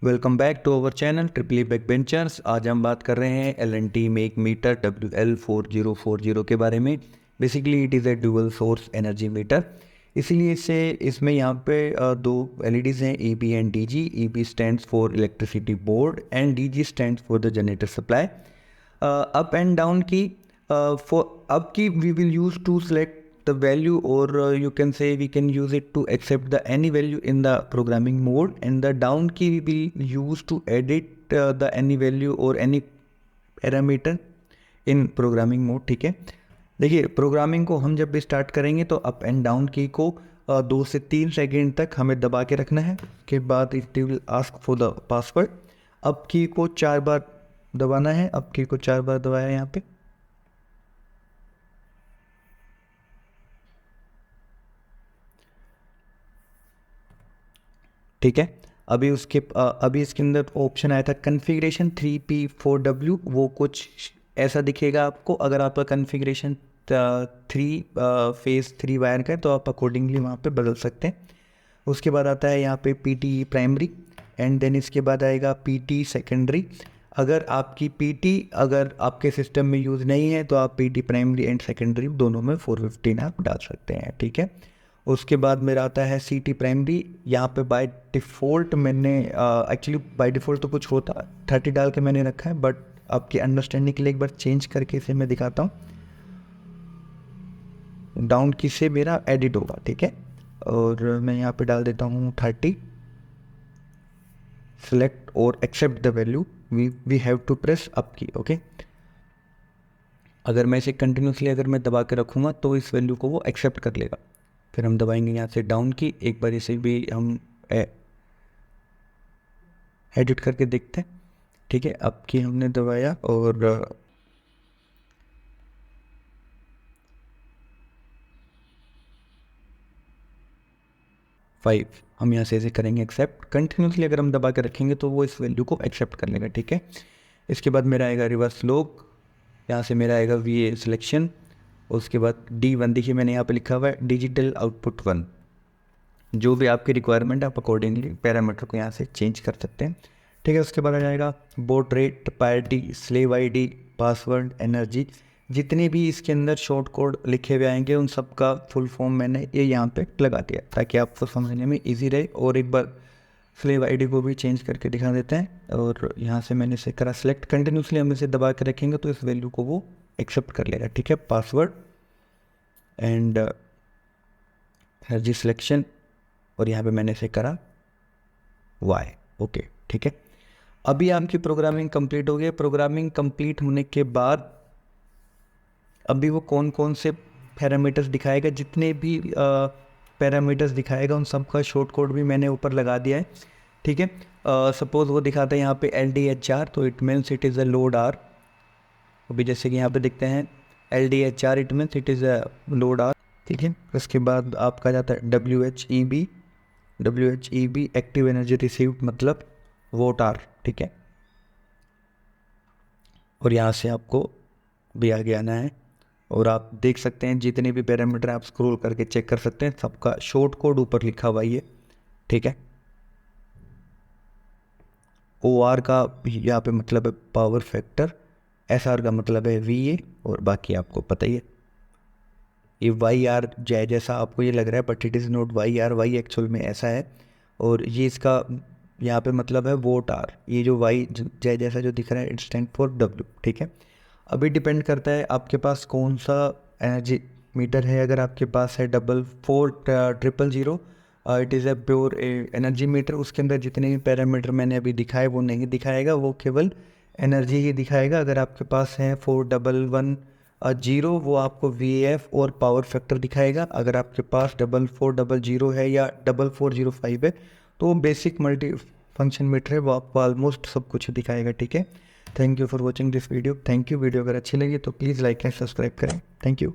Welcome back to our channel triply backbenchers. आज हम बात कर रहे हैं एल&टी मेक मीटर WL4040 के बारे में। Basically it is a dual source energy meter. इसीलिए इसमें यहाँ पे दो LEDs हैं, EB and DG। EB stands for electricity board and DG stands for the generator supply. Up and down key for up key we will use to select the value, or you can say we can use it to accept the any value in the programming mode, and the down key we will use to edit the any value or any parameter in programming mode। ठीक है, देखिए programming को हम जब भी start करेंगे तो up and down की को 2 से 3 सेकेंड तक हमें दबा के रखना है। उसके बाद it will ask for the password. Up की को 4 बार दबाना है। अप की को 4 बार दबाया यहाँ पे। ठीक है, अभी इसके अंदर ऑप्शन आया था कन्फिग्रेशन 3P4W। वो कुछ ऐसा दिखेगा आपको। अगर आपका कन्फिग्रेशन 3 फेस 3 वायर का है तो आप अकॉर्डिंगली वहाँ पे बदल सकते हैं। उसके बाद आता है यहाँ पे PT प्राइमरी, एंड देन इसके बाद आएगा PT सेकेंडरी। अगर आपके सिस्टम में यूज़ नहीं है तो आप PT प्राइमरी एंड सेकेंडरी दोनों में 415 आप डाल सकते हैं। ठीक है, उसके बाद मेरा आता है CT प्राइमरी। यहाँ पे बाय डिफ़ॉल्ट मैंने एक्चुअली बाय डिफ़ॉल्ट तो कुछ होता 30 डाल के मैंने रखा है, बट आपकी अंडरस्टैंडिंग के लिए एक बार चेंज करके इसे मैं दिखाता हूँ। डाउन की से मेरा एडिट होगा। ठीक है, और मैं यहाँ पे डाल देता हूँ 30। सेलेक्ट और accept the value, we have to press up key. Okay, अगर मैं इसे कंटिन्यूसली अगर मैं दबा के रखूँगा तो इस वैल्यू को वो एक्सेप्ट कर लेगा। फिर हम दबाएंगे यहाँ से डाउन की। एक बार इसे भी हम एडिट करके देखते हैं। ठीक है, अब की हमने दबाया और 5 हम यहाँ से ऐसे करेंगे एक्सेप्ट। कंटिन्यूसली अगर हम दबा के रखेंगे तो वो इस वैल्यू को एक्सेप्ट कर लेगा। ठीक है, इसके बाद मेरा आएगा रिवर्स लॉक। यहाँ से मेरा आएगा VA सिलेक्शन। उसके बाद D1 देखिए मैंने यहाँ पे लिखा हुआ है डिजिटल आउटपुट 1। जो भी आपकी रिक्वायरमेंट है आप अकॉर्डिंगली पैरामीटर को यहाँ से चेंज कर सकते हैं। ठीक है, उसके बाद आ जाएगा board rate, parity, slave ID, password, energy. जितने भी इसके अंदर शॉर्ट कोड लिखे हुए आएंगे उन सब का फुल फॉर्म मैंने ये यहाँ पे लगा दिया ताकि आपको समझने में ईजी रहे। और एक बार स्लेव ID को भी चेंज करके दिखा देते हैं, और यहाँ से मैंने इसे करा सेलेक्ट। कंटिन्यूसली हम इसे दबा के रखेंगे तो इस वैल्यू को वो एक्सेप्ट कर लेगा। ठीक है, पासवर्ड एंड एनर्जी सिलेक्शन, और यहाँ पे मैंने इसे करा Y। ओके, ठीक है, अभी आपकी प्रोग्रामिंग कंप्लीट हो गई। प्रोग्रामिंग कंप्लीट होने के बाद अभी वो कौन कौन से पैरामीटर्स दिखाएगा, जितने भी पैरामीटर्स दिखाएगा उन सब का शॉर्ट कोड भी मैंने ऊपर लगा दिया है। ठीक है, सपोज वो दिखाता है यहाँ पे LDHR, तो it means it is a load R. अभी जैसे कि यहाँ पे देखते हैं LDHR, it means it is a load R. ठीक है, उसके बाद आपका जाता है WHEB एक्टिव एनर्जी रिसीव्ड, मतलब वोट आर। ठीक है, और यहाँ से आपको भी आगे आना है, और आप देख सकते हैं जितने भी पैरामीटर आप स्क्रॉल करके चेक कर सकते हैं, सबका शॉर्ट कोड ऊपर लिखा हुआ है। ठीक है, OR का यहाँ पे मतलब है पावर फैक्टर, SR का मतलब है VA, और बाकी आपको पता ही है। ये YR जैसा आपको ये लग रहा है, but it is not YR। Y actual में ऐसा है, और ये इसका यहाँ पे मतलब है वोट आर। ये जो Y जैसा जो दिख रहा है इट स्टैंड फॉर W। ठीक है, अभी डिपेंड करता है आपके पास कौन सा एनर्जी मीटर है। अगर आपके पास है 44000, it is a pure energy meter. उसके अंदर जितने भी पैरामीटर मैंने अभी दिखाए वो नहीं दिखाएगा, वो केवल एनर्जी ही दिखाएगा। अगर आपके पास है 4110, वो आपको VAF और पावर फैक्टर दिखाएगा। अगर आपके पास 4400 है या 4405 है तो बेसिक मल्टी फंक्शन मीटर है, वो आपको ऑलमोस्ट सब कुछ दिखाएगा। ठीक है, thank you for watching this video. Thank you. Video अगर अच्छी लगी तो प्लीज़ लाइक एंड सब्सक्राइब करें। Thank you.